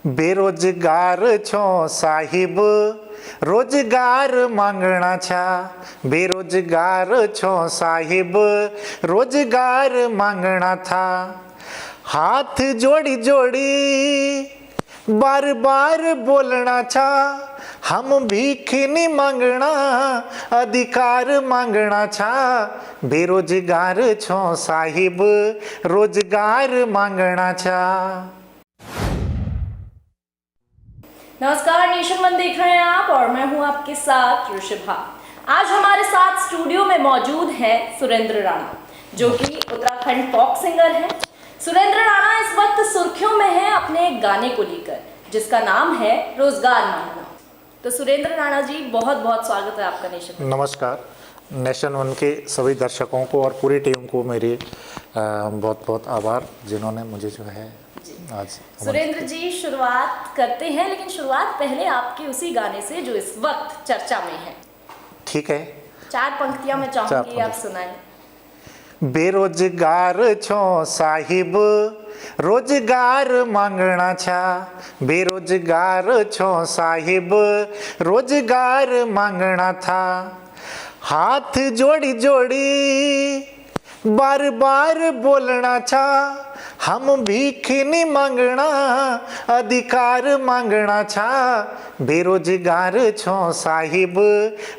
बेरोजगार छो साहिब रोजगार मांगना छा। बेरोजगार छो साहिब रोजगार मांगना था। हाथ जोड़ी जोड़ी बार बार बोलना छा। हम भीख नहीं मांगना अधिकार मांगना छा। बेरोजगार छो साहिब रोजगार मांगना छा। नमस्कार, नेशन वन देख रहे हैं आप और मैं हूं आपके साथ ऋषभा। आज हमारे साथ स्टूडियो में मौजूद है सुरेंद्र राणा, जो कि उत्तराखंड फोक सिंगर हैं। सुरेंद्र राणा इस वक्त सुर्खियों में है अपने एक गाने को लेकर, जिसका नाम है रोजगार मांगना। तो सुरेंद्र राणा जी, बहुत बहुत स्वागत है आपका नेशन वन। नमस्कार। नेशन वन के सभी दर्शकों को और पूरी टीम को मेरी बहुत बहुत आभार, जिन्होंने मुझे जो है आज। सुरेंद्र जी, शुरुआत करते हैं, लेकिन शुरुआत पहले आपके उसी गाने से जो इस वक्त चर्चा में है। ठीक है, 4 पंक्तियां मैं चाहूंगी आप सुनाएं। बेरोजगार छो साहिब रोजगार मांगना छा। बेरोजगार छो साहिब रोजगार मांगना था। हाथ जोड़ी जोड़ी बार बार बोलना छा। हम भीख नहीं मांगना अधिकार मांगना छा। बेरोजगार छो साहिब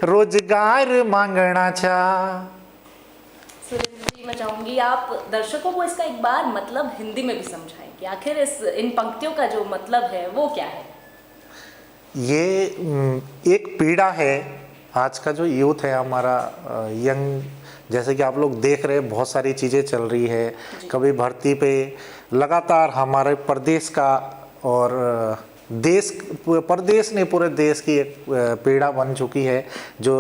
रोजगार मांगना छा। सुरेंद्र जी, मैं चाहूंगी आप दर्शकों को इसका एक बार मतलब हिंदी में भी समझाएं कि आखिर इन पंक्तियों का जो मतलब है वो क्या है। ये एक पीड़ा है। आज का जो यूथ है हमारा, यंग, जैसे कि आप लोग देख रहे हैं, बहुत सारी चीज़ें चल रही है। कभी भर्ती पे लगातार हमारे प्रदेश का और देश, प्रदेश नहीं पूरे देश की एक पीड़ा बन चुकी है। जो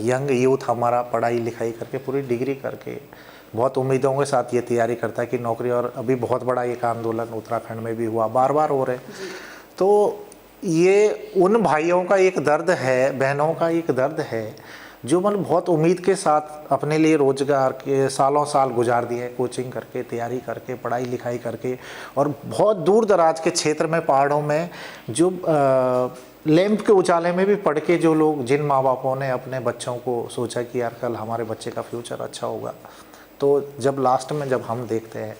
यंग यूथ हमारा पढ़ाई लिखाई करके पूरी डिग्री करके बहुत उम्मीदों के साथ ये तैयारी करता है कि नौकरी, और अभी बहुत बड़ा एक आंदोलन उत्तराखंड में भी हुआ, बार बार हो रहे। तो ये उन भाइयों का एक दर्द है, बहनों का एक दर्द है, जो मतलब बहुत उम्मीद के साथ अपने लिए रोजगार के सालों साल गुजार दिए, कोचिंग करके, तैयारी करके, पढ़ाई लिखाई करके, और बहुत दूर दराज के क्षेत्र में, पहाड़ों में, जो लैंप के उजाले में भी पढ़ के जो लोग, जिन माँ बापों ने अपने बच्चों को सोचा कि यार कल हमारे बच्चे का फ्यूचर अच्छा होगा, तो जब लास्ट में जब हम देखते हैं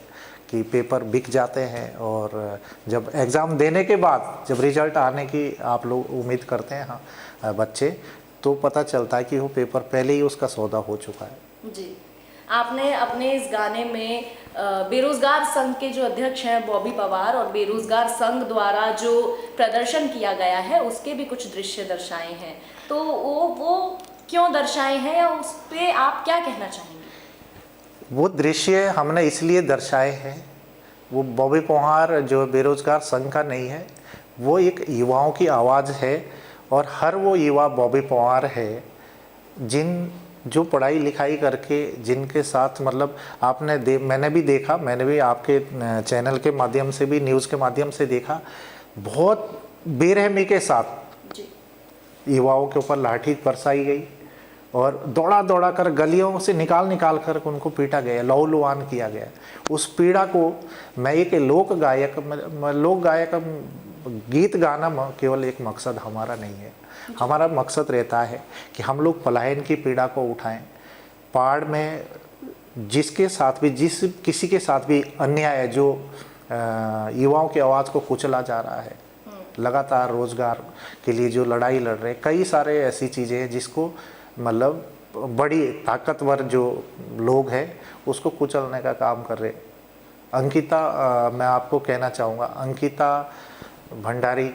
कि पेपर बिक जाते हैं, और जब एग्ज़ाम देने के बाद जब रिजल्ट आने की आप लोग उम्मीद करते हैं, हाँ बच्चे, तो पता चलता है कि वो पेपर पहले ही उसका सौदा हो चुका है। जी, आपने अपने इस गाने में बेरोजगार संघ के जो अध्यक्ष हैं बॉबी पवार, और बेरोजगार संघ द्वारा जो प्रदर्शन किया गया है उसके भी कुछ दृश्य दर्शाए हैं। तो वो क्यों दर्शाए हैं, या उस पर आप क्या कहना चाहेंगे? वो दृश्य हमने इसलिए दर्शाए हैं, वो बॉबी पवार जो बेरोजगार संघ का नहीं है, वो एक युवाओं की आवाज़ है, और हर वो युवा बॉबी पवार है जो पढ़ाई लिखाई करके, जिनके साथ मतलब आपने मैंने भी देखा, मैंने भी आपके चैनल के माध्यम से भी, न्यूज़ के माध्यम से देखा, बहुत बेरहमी के साथ युवाओं के ऊपर लाठी बरसाई गई, और दौड़ा दौड़ा कर गलियों से निकाल कर उनको पीटा गया, लहूलुहान किया गया। उस पीड़ा को मैं एक लोक गायक गीत गाना केवल एक मकसद हमारा नहीं है। हमारा मकसद रहता है कि हम लोग पलायन की पीड़ा को उठाएं। पहाड़ में जिसके साथ भी, किसी के साथ भी अन्याय है, जो युवाओं की आवाज़ को कुचला जा रहा है, लगातार रोजगार के लिए जो लड़ाई लड़ रहे, कई सारे ऐसी चीज़ें हैं जिसको मतलब बड़ी ताकतवर जो लोग हैं उसको कुचलने का काम कर रहे। अंकिता, मैं आपको कहना चाहूँगा, अंकिता भंडारी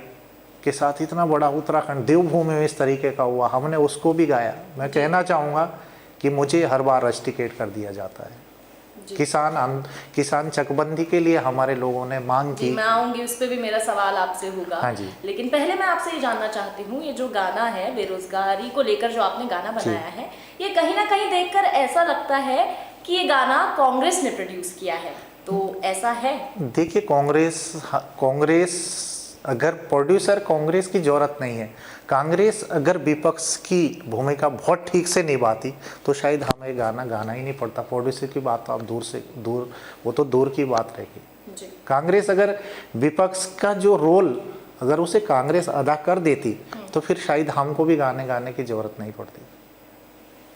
के साथ इतना बड़ा उत्तराखंड देवभूमि में इस तरीके का हुआ, हमने उसको भी गाया। मैं कहना चाहूँगा कि मुझे हर बार रस्टिकेट कर दिया जाता है। किसान चकबंदी के लिए हमारे लोगों ने मांग की। मैं आऊंगी, उस पर भी मेरा सवाल आपसे होगा। हाँ जी। लेकिन पहले मैं आपसे ये जानना चाहती हूँ, ये जो गाना है बेरोजगारी को लेकर जो आपने गाना बनाया है, ये कहीं ना कहीं देखकर ऐसा लगता है कि ये गाना कांग्रेस ने प्रोड्यूस किया है, तो ऐसा है? देखिए, कांग्रेस अगर प्रोड्यूसर कांग्रेस की जरूरत नहीं है, कांग्रेस अगर विपक्ष की भूमिका बहुत ठीक से निभाती तो शायद हमें गाना गाना ही नहीं पड़ता। प्रोड्यूसर की बात तो आप दूर से दूर, वो तो दूर की बात रहेगी। जी। कांग्रेस अगर विपक्ष का जो रोल अगर उसे कांग्रेस अदा कर देती तो फिर शायद हमको भी गाने गाने की जरूरत नहीं पड़ती।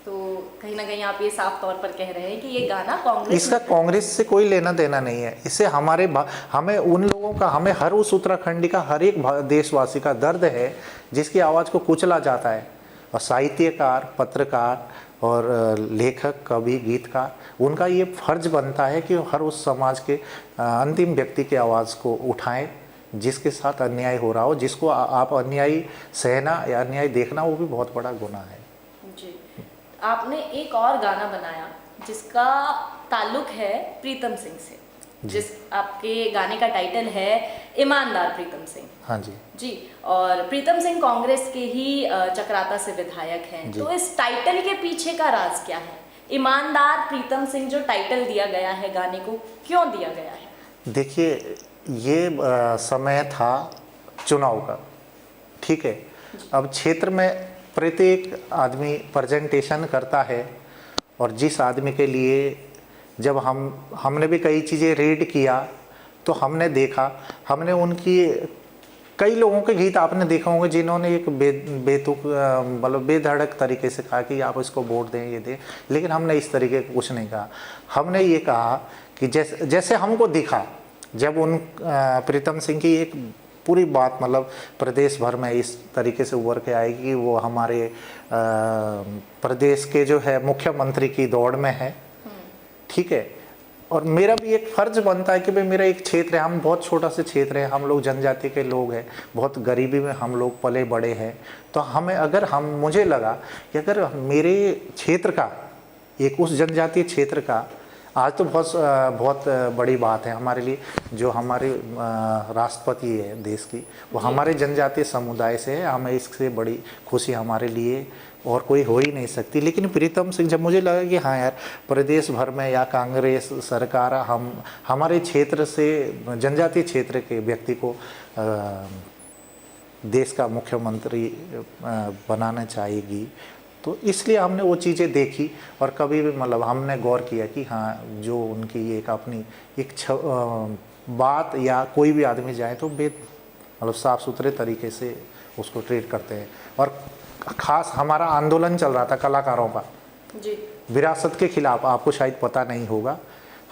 तो कहीं ना कहीं आप ये साफ तौर पर कह रहे हैं कि ये गाना कांग्रेस इसका कांग्रेस से कोई लेना देना नहीं है। इससे हमें उन लोगों का, हमें हर उस उत्तराखंडी का, हर एक देशवासी का दर्द है जिसकी आवाज़ को कुचला जाता है। और साहित्यकार, पत्रकार और लेखक, कवि, गीतकार, उनका ये फर्ज बनता है कि हर उस समाज के अंतिम व्यक्ति की आवाज़ को उठाएं जिसके साथ अन्याय हो रहा हो। जिसको आप अन्याय सहना या अन्याय देखना वो भी बहुत बड़ा गुनाह है। जी। आपने एक और गाना बनाया जिसका ताल्लुक है प्रीतम सिंह से, जिस आपके गाने का टाइटल है ईमानदार प्रीतम सिंह। हाँ जी जी। और प्रीतम सिंह कांग्रेस के ही चक्राता से विधायक हैं। तो इस टाइटल के पीछे का राज क्या है? ईमानदार प्रीतम सिंह जो टाइटल दिया गया है गाने को, क्यों दिया गया है? देखिए, ये समय था चुनाव का, ठीक है। अब क्षेत्र में प्रत्येक आदमी प्रेजेंटेशन करता है और जिस आदमी के लिए जब हमने भी कई चीज़ें रीड किया तो हमने देखा, हमने उनकी कई लोगों के गीत आपने देखा होंगे जिन्होंने एक बेतुक मतलब बेधड़क तरीके से कहा कि आप इसको वोट दें, ये दें, लेकिन हमने इस तरीके का कुछ नहीं कहा। हमने ये कहा कि जैसे हमको दिखा जब उन प्रीतम सिंह की एक पूरी बात मतलब प्रदेश भर में इस तरीके से उभर के आएगी कि वो हमारे प्रदेश के जो है मुख्यमंत्री की दौड़ में है, ठीक है। और मेरा भी एक फर्ज बनता है कि भाई मेरा एक क्षेत्र है, हम बहुत छोटा सा क्षेत्र है, हम लोग जनजाति के लोग हैं, बहुत गरीबी में हम लोग पले बड़े हैं। तो मुझे लगा कि अगर मेरे क्षेत्र का एक उस जनजातीय क्षेत्र का, आज तो बहुत बड़ी बात है हमारे लिए, जो हमारे राष्ट्रपति है देश की, वो हमारे जनजातीय समुदाय से है। हमें इससे बड़ी खुशी हमारे लिए और कोई हो ही नहीं सकती। लेकिन प्रीतम सिंह, जब मुझे लगा कि हाँ यार, प्रदेश भर में या कांग्रेस सरकार हमारे क्षेत्र से, जनजातीय क्षेत्र के व्यक्ति को देश का मुख्यमंत्री बनाना चाहेगी, तो इसलिए हमने वो चीज़ें देखी। और कभी भी मतलब हमने गौर किया कि हाँ, जो उनकी एक अपनी एक बात या कोई भी आदमी जाए तो मतलब साफ़ सुथरे तरीके से उसको ट्रीट करते हैं। और ख़ास हमारा आंदोलन चल रहा था कलाकारों का जी, विरासत के खिलाफ, आपको शायद पता नहीं होगा।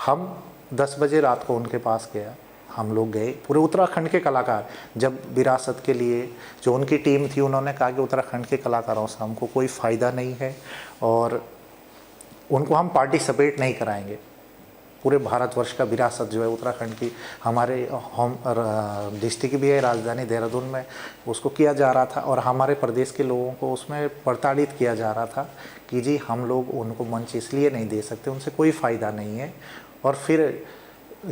हम 10 बजे रात को उनके पास गया, हम लोग गए, पूरे उत्तराखंड के कलाकार। जब विरासत के लिए जो उनकी टीम थी, उन्होंने कहा कि उत्तराखंड के कलाकारों से हमको कोई फ़ायदा नहीं है और उनको हम पार्टिसिपेट नहीं कराएंगे। पूरे भारतवर्ष का विरासत जो है उत्तराखंड की, हमारे होम डिस्ट्रिक्ट भी है, राजधानी देहरादून में उसको किया जा रहा था और हमारे प्रदेश के लोगों को उसमें प्रताड़ित किया जा रहा था कि जी हम लोग उनको मंच इसलिए नहीं दे सकते, उनसे कोई फ़ायदा नहीं है। और फिर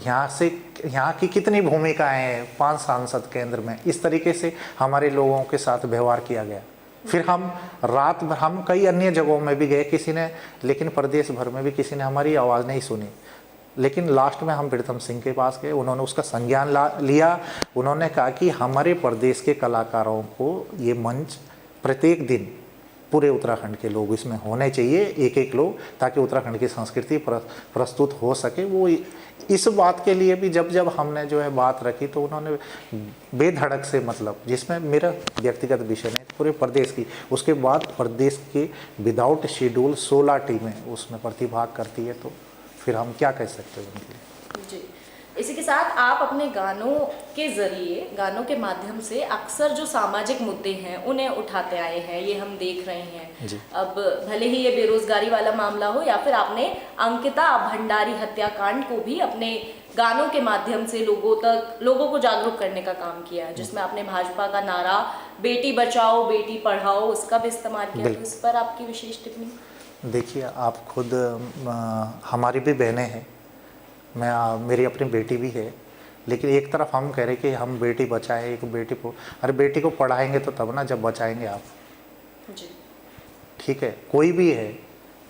यहाँ की कितनी भूमिकाएं हैं, 5 सांसद केंद्र में, इस तरीके से हमारे लोगों के साथ व्यवहार किया गया। फिर हम रात भर, हम कई अन्य जगहों में भी गए, किसी ने, लेकिन प्रदेश भर में भी किसी ने हमारी आवाज़ नहीं सुनी। लेकिन लास्ट में हम प्रीतम सिंह के पास गए, उन्होंने उसका संज्ञान लिया। उन्होंने कहा कि हमारे प्रदेश के कलाकारों को ये मंच प्रत्येक दिन पूरे उत्तराखंड के लोग इसमें होने चाहिए, एक लोग, ताकि उत्तराखंड की संस्कृति प्रस्तुत हो सके। वो इस बात के लिए भी जब हमने जो है बात रखी तो उन्होंने बेधड़क से, मतलब जिसमें मेरा व्यक्तिगत विषय नहीं, पूरे प्रदेश की, उसके बाद प्रदेश के विदाउट शेड्यूल 16 टीमें उसमें प्रतिभाग करती है, तो फिर हम क्या कह सकते हैं उनके लिए। जी, इसी के साथ आप अपने गानों के ज़रिए, गानों के माध्यम से अक्सर जो सामाजिक मुद्दे हैं उन्हें उठाते आए हैं, ये हम देख रहे हैं। जी। अब भले ही ये बेरोजगारी वाला मामला हो या फिर आपने अंकिता भंडारी हत्याकांड को भी अपने गानों के माध्यम से लोगों को जागरूक करने का काम किया है, जिसमें आपने भाजपा का नारा बेटी बचाओ बेटी पढ़ाओ उसका भी इस्तेमाल किया। तो इस पर आपकी विशेष टिप्पणी? देखिए, आप खुद हमारी भी बहनें हैं, मेरी अपनी बेटी भी है, लेकिन एक तरफ हम कह रहे कि हम बेटी बचाएं, एक बेटी को, अरे बेटी को पढ़ाएंगे तो तब ना जब बचाएंगे आप। जी, ठीक है, कोई भी है,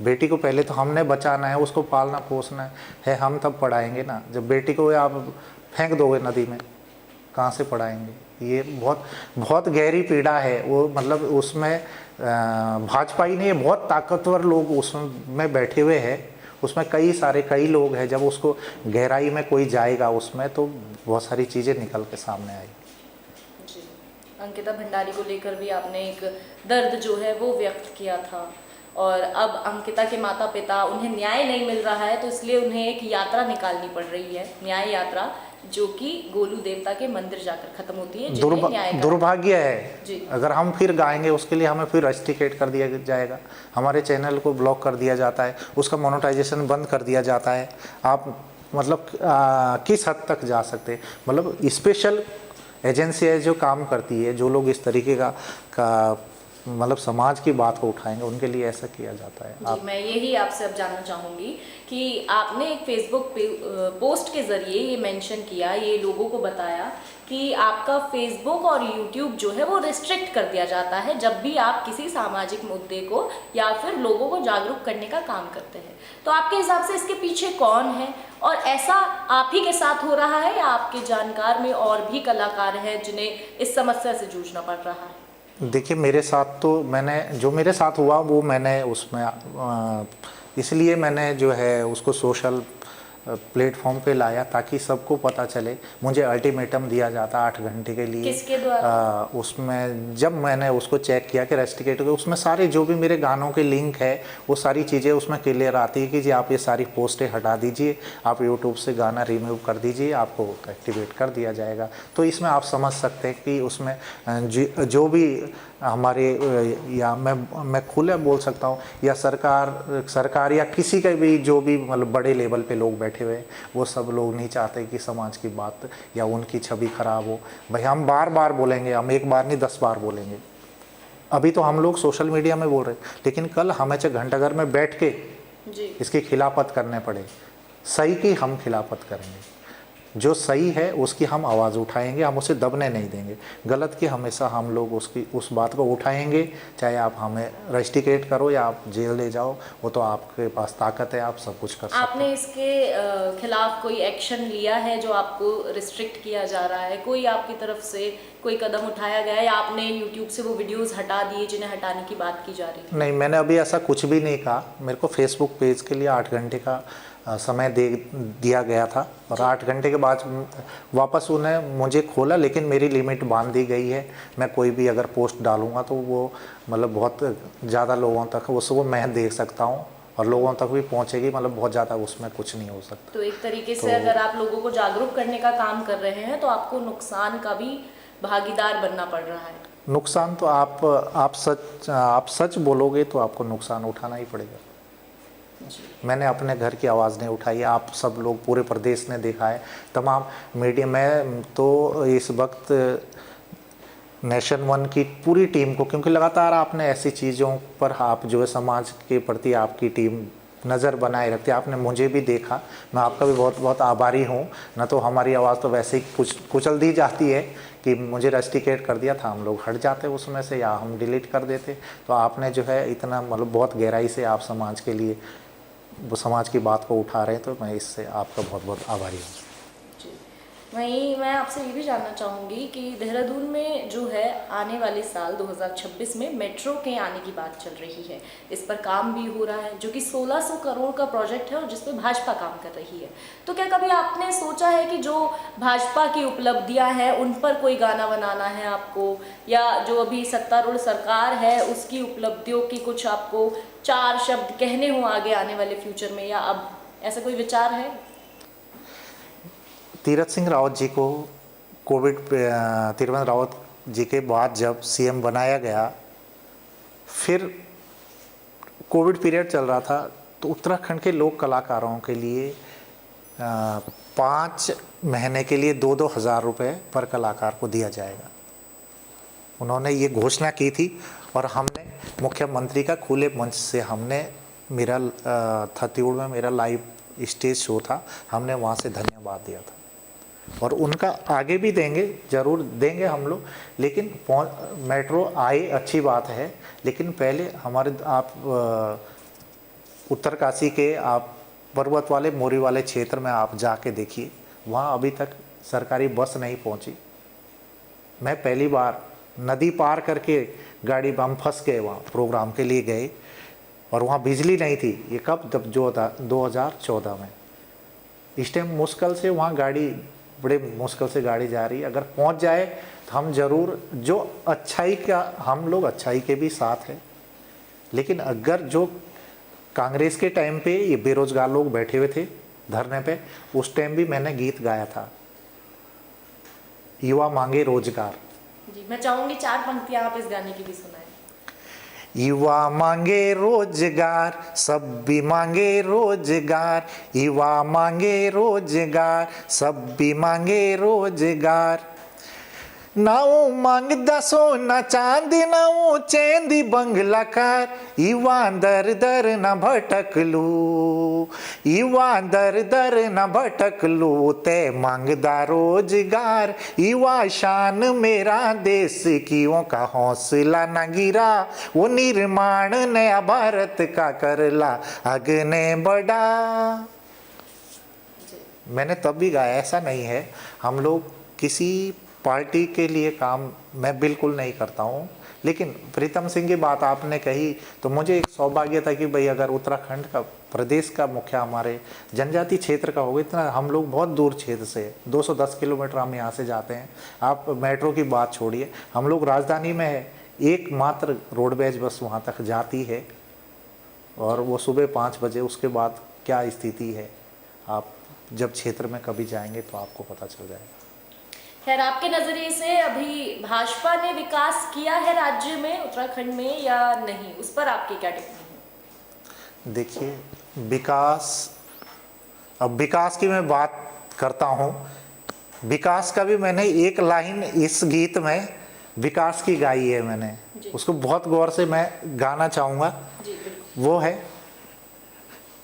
बेटी को पहले तो हमने बचाना है, उसको पालना पोसना है, हम तब पढ़ाएंगे ना। जब बेटी को आप फेंक दोगे नदी में कहाँ से पढ़ाएंगे? ये बहुत बहुत गहरी पीड़ा है वो, मतलब उसमें भाजपा ही नहीं, बहुत ताकतवर लोग उसमें बैठे हुए हैं, उसमें कई लोग हैं। जब उसको गहराई में कोई जाएगा उसमें, तो बहुत सारी चीज़ें निकल के सामने आएगी। जी, अंकिता भंडारी को लेकर भी आपने एक दर्द जो है वो व्यक्त किया था, और अब अंकिता के माता पिता, उन्हें न्याय नहीं मिल रहा है, तो इसलिए उन्हें एक यात्रा निकालनी पड़ रही है, न्याय यात्रा, जो कि गोलू देवता के मंदिर जाकर खत्म होती है, जिन्हें न्याय का दुर्भाग्य है जी। अगर हम फिर गाएंगे उसके लिए हमें फिर रस्टिकेट कर दिया जाएगा, हमारे चैनल को ब्लॉक कर दिया जाता है, उसका मोनेटाइजेशन बंद कर दिया जाता है। आप मतलब किस हद तक जा सकते हैं? मतलब स्पेशल एजेंसी है जो काम करती है, जो लोग इस तरीके का मतलब समाज की बात को उठाएंगे, उनके लिए ऐसा किया जाता है। जी, मैं यही आपसे अब जानना चाहूँगी कि आपने एक फेसबुक पोस्ट के ज़रिए ये मेंशन किया, ये लोगों को बताया कि आपका फेसबुक और यूट्यूब जो है वो रिस्ट्रिक्ट कर दिया जाता है जब भी आप किसी सामाजिक मुद्दे को या फिर लोगों को जागरूक करने का काम करते हैं। तो आपके हिसाब से इसके पीछे कौन है, और ऐसा आप ही के साथ हो रहा है या आपके जानकार में और भी कलाकार हैं जिन्हें इस समस्या से जूझना पड़ रहा है? देखिए, मेरे साथ तो जो मेरे साथ हुआ वो मैंने उसमें इसलिए मैंने जो है उसको सोशल प्लेटफॉर्म पे लाया ताकि सबको पता चले। मुझे अल्टीमेटम दिया जाता 8 घंटे के लिए। किसके द्वारा? उसमें जब मैंने उसको चेक किया कि रेस्टिकेट, उसमें सारे जो भी मेरे गानों के लिंक है वो सारी चीज़ें उसमें क्लियर आती है कि जी आप ये सारी पोस्टें हटा दीजिए, आप यूट्यूब से गाना रिमूव कर दीजिए, आपको एक्टिवेट कर दिया जाएगा। तो इसमें आप समझ सकते हैं कि उसमें जो भी हमारे, या मैं खुले बोल सकता हूँ, या सरकार या किसी का भी जो भी मतलब बड़े लेवल पे लोग बैठे हुए, वो सब लोग नहीं चाहते कि समाज की बात या उनकी छवि खराब हो। भाई हम बार बार बोलेंगे, हम एक बार नहीं 10 बार बोलेंगे। अभी तो हम लोग सोशल मीडिया में बोल रहे हैं, लेकिन कल हमें घंटाघर में बैठ के जी। इसकी खिलाफत करने पड़े, सही की हम खिलाफत करेंगे। जो सही है उसकी हम आवाज़ उठाएंगे, हम उसे दबने नहीं देंगे। गलत की हमेशा हम लोग उस बात को उठाएंगे, चाहे आप हमें रेस्टिकेट करो या आप जेल ले जाओ, वो तो आपके पास ताकत है, आप सब कुछ कर सकते हैं। आपने इसके खिलाफ कोई एक्शन लिया है जो आपको रिस्ट्रिक्ट किया जा रहा है? कोई आपकी तरफ से कोई कदम उठाया गया है, या आपने यूट्यूब से वो वीडियोस हटा दिए जिन्हें हटाने की बात की जा रही है? नहीं, मैंने अभी ऐसा कुछ भी नहीं कहा। मेरे को फेसबुक पेज के लिए 8 घंटे का समय दिया गया था, और 8 घंटे के बाद वापस उन्हें मुझे खोला, लेकिन मेरी लिमिट बांध दी गई है। मैं कोई भी अगर पोस्ट डालूंगा तो वो मतलब बहुत ज़्यादा लोगों तक उसको मैं देख सकता हूँ, और लोगों तक भी पहुँचेगी, मतलब बहुत ज़्यादा उसमें कुछ नहीं हो सकता। तो एक तरीके से अगर आप लोगों को जागरूक करने का काम कर रहे हैं तो आपको नुकसान का भी भागीदार बनना पड़ रहा है। नुकसान तो आप सच बोलोगे तो आपको नुकसान उठाना ही पड़ेगा। मैंने अपने घर की आवाज़ नहीं उठाई, आप सब लोग पूरे प्रदेश ने देखा है, तमाम मीडिया में तो इस वक्त नेशन वन की पूरी टीम को, क्योंकि लगातार आपने ऐसी चीज़ों पर आप जो है समाज के प्रति आपकी टीम नज़र बनाए रखती है। आपने मुझे भी देखा, मैं आपका भी बहुत बहुत आभारी हूँ। न तो हमारी आवाज़ तो वैसे ही कुचल दी जाती है कि मुझे रेस्टिकेट कर दिया था, हम लोग हट जाते उसमें से या हम डिलीट कर देते। तो आपने जो है इतना मतलब बहुत गहराई से आप समाज के लिए, वो समाज की बात को उठा रहे हैं, तो मैं इससे आपका बहुत बहुत आभारी हूँ। वहीं मैं आपसे ये भी जानना चाहूँगी कि देहरादून में जो है आने वाले साल 2026 में मेट्रो के आने की बात चल रही है, इस पर काम भी हो रहा है, जो कि 1600 करोड़ का प्रोजेक्ट है और जिस पर भाजपा काम कर रही है। तो क्या कभी आपने सोचा है कि जो भाजपा की उपलब्धियां हैं उन पर कोई गाना बनाना है आपको, या जो अभी सत्तारूढ़ सरकार है उसकी उपलब्धियों की कुछ आपको 4 शब्द कहने हों आगे आने वाले फ्यूचर में, या अब ऐसा कोई विचार है? तीरथ सिंह रावत जी को तीरथ रावत जी के बाद जब सीएम बनाया गया, फिर कोविड पीरियड चल रहा था, तो उत्तराखंड के लोक कलाकारों के लिए 5 महीने के लिए 2-2 हज़ार रुपये पर कलाकार को दिया जाएगा। उन्होंने ये घोषणा की थी, और हमने मुख्यमंत्री का खुले मंच से मेरा थत्यूड़ में मेरा लाइव स्टेज शो था, हमने वहाँ से धन्यवाद दिया था, और उनका आगे भी देंगे, ज़रूर देंगे हम लोग। लेकिन मेट्रो आए अच्छी बात है, लेकिन पहले हमारे आप उत्तरकाशी के आप पर्वत वाले मोरी वाले क्षेत्र में आप जाके देखिए, वहाँ अभी तक सरकारी बस नहीं पहुँची, मैं पहली बार नदी पार करके गाड़ी में हम फंस गए, वहाँ प्रोग्राम के लिए गए और वहाँ बिजली नहीं थी। ये कब, जब जो था 2014 में। इस टाइम मुश्किल से वहाँ गाड़ी, बड़े मुश्किल से गाड़ी जा रही है। अगर पहुँच जाए तो हम ज़रूर, जो अच्छाई का, हम लोग अच्छाई के भी साथ हैं, लेकिन अगर जो कांग्रेस के टाइम पे ये बेरोजगार लोग बैठे हुए थे धरने पे, उस टाइम भी मैंने गीत गाया था, युवा मांगे रोजगार। जी, मैं चाहूंगी 4 पंक्तियां आप इस गाने की भी सुनाएं। युवा मांगे रोजगार, सब भी मांगे रोजगार, युवा मांगे रोजगार, सब भी मांगे रोजगार। नाऊ मांगदा सोना चांदी, नाऊ चेंदी बंगला कार, युवा दर दर न भटकलू, युवा दर दर न भटकलू, ते मांगदा रोजगार, युवा शान मेरा देश कियों का हौसला न गिरा, वो निर्माण नया भारत का करला अगने बढ़ा। मैंने तब भी गाया, ऐसा नहीं है हम लोग किसी पार्टी के लिए काम मैं बिल्कुल नहीं करता हूँ। लेकिन प्रीतम सिंह की बात आपने कही तो मुझे एक सौभाग्य था कि भाई अगर उत्तराखंड का, प्रदेश का मुखिया हमारे जनजाति क्षेत्र का होगा, इतना हम लोग बहुत दूर क्षेत्र से 210 किलोमीटर हम यहाँ से जाते हैं। आप मेट्रो की बात छोड़िए, हम लोग राजधानी में है, एकमात्र रोडवेज बस वहाँ तक जाती है और वो सुबह 5 बजे। उसके बाद क्या स्थिति है, आप जब क्षेत्र में कभी जाएंगे तो आपको पता चल जाएगा। खैर, आपके नजरिए से अभी भाजपा ने विकास किया है राज्य में, उत्तराखंड में, या नहीं, उस पर आपकी क्या टिप्पणी है? देखिए, विकास, अब विकास की मैं बात करता हूँ, विकास का भी मैंने एक लाइन इस गीत में विकास की गाई है मैंने, उसको बहुत गौर से मैं गाना चाहूँगा। जी, वो है,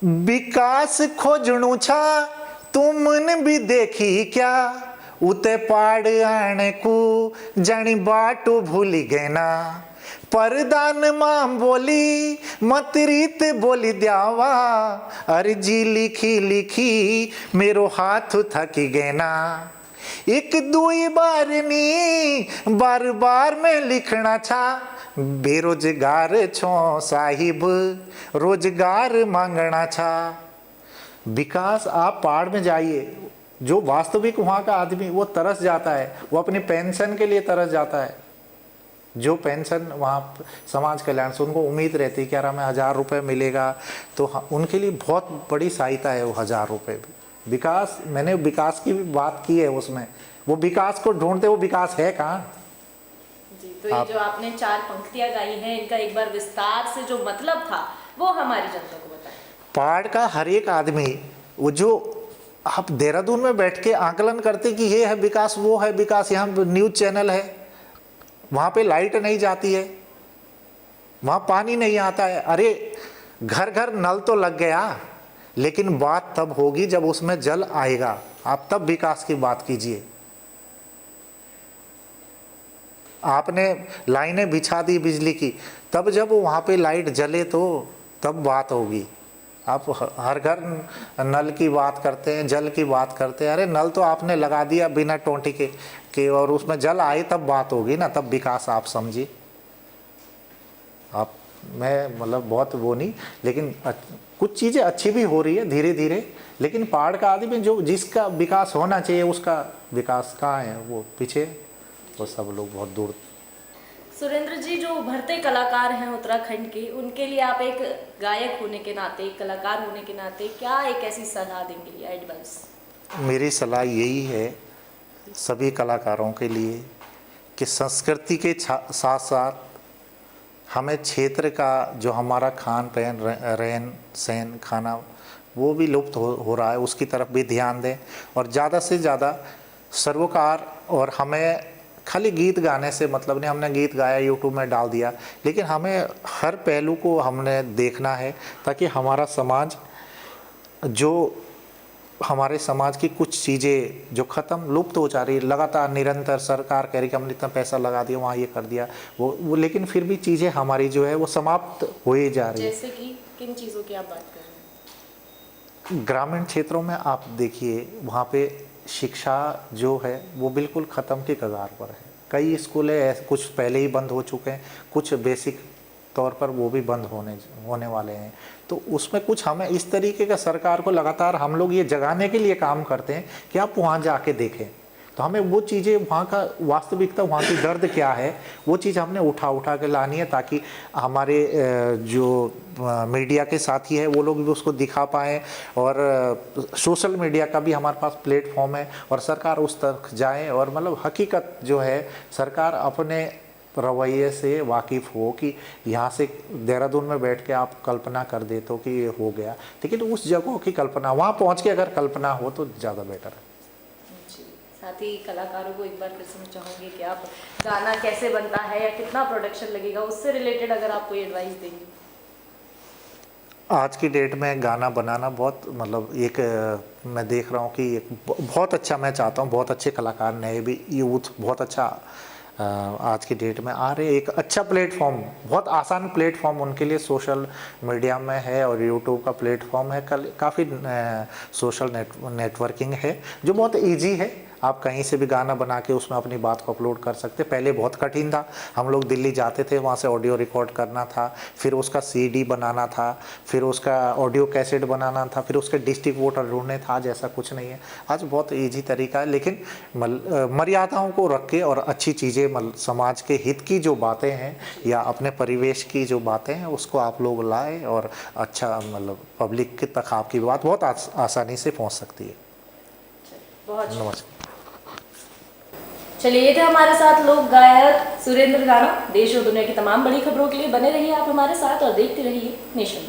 विकास खोजणु छा तुमने भी देखी क्या, उते पाड़ आने को जानी बाटो भूली गए ना, परदान मां बोली मत रीत बोली द्यावा, अर्जी लिखी लिखी मेरो हाथ थकी गए ना, एक दुई बार नी बार बार में लिखना छा, बेरोजगार छो साहिब रोजगार मांगना छा। विकास, आप पहाड़ में जाइए, जो वास्तविक वहाँ का आदमी वो तरस जाता है, वो अपनी पेंशन के लिए तरस जाता है। जो पेंशन वहाँ समाज कल्याण से उनको उम्मीद रहती है कि यार हमें 1000 रुपये मिलेगा, तो उनके लिए बहुत बड़ी सहायता है वो 1000 रुपये भी। विकास, मैंने विकास की भी बात की है उसमें, वो विकास को ढूंढते, वो विकास है कहाँ? जी, तो ये जो आपने 4 पंक्तियां गाई हैं, इनका एक बार विस्तार से जो मतलब था वो हमारी जनता को बताएं। पहाड़ का हर एक आदमी, वो जो आप देहरादून में बैठ के आकलन करते कि ये है विकास, वो है विकास, यहाँ न्यूज़ चैनल है, वहाँ पे लाइट नहीं जाती है, वहाँ पानी नहीं आता है। अरे घर घर नल तो लग गया, लेकिन बात तब होगी जब उसमें जल आएगा, आप तब विकास की बात कीजिए। आपने लाइनें बिछा दी बिजली की, तब जब वहाँ पे लाइट जले तो तब बात होगी। आप हर घर नल की बात करते हैं, जल की बात करते हैं, अरे नल तो आपने लगा दिया बिना टोंटी के और उसमें जल आए तब बात होगी ना, तब विकास आप समझिए। आप, मैं मतलब बहुत वो नहीं, लेकिन कुछ चीज़ें अच्छी भी हो रही है धीरे धीरे, लेकिन पहाड़ का आदमी जो जिसका विकास होना चाहिए उसका विकास कहाँ है, वो पीछे, वो सब लोग बहुत दूर। सुरेंद्र जी, जो उभरते कलाकार हैं उत्तराखंड के, उनके लिए आप एक गायक होने के नाते, एक कलाकार होने के नाते क्या एक ऐसी सलाह देंगे या एडवाइस? मेरी सलाह यही है सभी कलाकारों के लिए कि संस्कृति के साथ साथ हमें क्षेत्र का जो हमारा खान पहन, रहन सहन, खाना, वो भी लुप्त हो रहा है, उसकी तरफ भी ध्यान दें और ज़्यादा से ज़्यादा सरोकार। और हमें खाली गीत गाने से मतलब नहीं, हमने गीत गाया यूट्यूब में डाल दिया, लेकिन हमें हर पहलू को हमने देखना है ताकि हमारा समाज, जो हमारे समाज की कुछ चीज़ें जो ख़त्म लुप्त हो जा रही, लगातार निरंतर सरकार कह रही कि हमने इतना पैसा लगा दिया, वहाँ ये कर दिया, वो लेकिन फिर भी चीज़ें हमारी जो है वो समाप्त हो ही जा रही है। जैसे कि किन चीज़ों की आप बात कर रहे हैं? ग्रामीण क्षेत्रों में आप देखिए, वहाँ पे शिक्षा जो है वो बिल्कुल ख़त्म के कगार पर है। कई स्कूल है कुछ पहले ही बंद हो चुके हैं, कुछ बेसिक तौर पर वो भी बंद होने वाले हैं। तो उसमें कुछ हमें इस तरीके का सरकार को लगातार हम लोग ये जगाने के लिए काम करते हैं कि आप वहाँ जाके देखें। तो हमें वो चीज़ें, वहाँ का वास्तविकता, वहाँ की दर्द क्या है, वो चीज़ हमने उठा के लानी है, ताकि हमारे जो मीडिया के साथी है वो लोग भी उसको दिखा पाएँ, और सोशल मीडिया का भी हमारे पास प्लेटफॉर्म है, और सरकार उस तक जाए, और मतलब हकीकत जो है सरकार अपने रवैये से वाकिफ़ हो कि यहाँ से देहरादून में बैठ के आप कल्पना कर देते हो कि ये हो गया, लेकिन उस जगहों की कल्पना वहाँ पहुँच के अगर कल्पना हो तो ज़्यादा बेटर है। साथ ही कलाकारों को एक बार फिर से मैं चाहूँगी कि आप गाना कैसे बनता है या कितना प्रोडक्शन लगेगा, उससे रिलेटेड अगर आप कोई एडवाइस देंगे। आज की डेट में गाना बनाना बहुत, मतलब एक मैं देख रहा हूँ कि एक बहुत अच्छा, मैं चाहता हूँ बहुत अच्छे कलाकार, नए भी यूथ बहुत अच्छा आज की डेट में आ रहे। एक अच्छा प्लेटफॉर्म, बहुत आसान प्लेटफॉर्म उनके लिए सोशल मीडिया में है, और यूट्यूब का प्लेटफॉर्म है, काफ़ी सोशल नेटवर्किंग है जो बहुत इजी है। आप कहीं से भी गाना बना के उसमें अपनी बात को अपलोड कर सकते। पहले बहुत कठिन था, हम लोग दिल्ली जाते थे, वहाँ से ऑडियो रिकॉर्ड करना था, फिर उसका सीडी बनाना था, फिर उसका ऑडियो कैसेट बनाना था, फिर उसके डिस्ट्रीब्यूटर ढूंढने था। आज ऐसा कुछ नहीं है, आज बहुत इजी तरीका है, लेकिन मर्यादाओं को रख के और अच्छी चीज़ें, समाज के हित की जो बातें हैं या अपने परिवेश की जो बातें हैं उसको आप लोग लाए, और अच्छा पब्लिक तक आपकी बात बहुत आसानी से पहुँच सकती है। बहुत नमस्कार। चलिए, ये थे हमारे साथ लोक गायक सुरेंद्र राणा। देश और दुनिया की तमाम बड़ी खबरों के लिए बने रहिए आप हमारे साथ और देखते रहिए नेशन।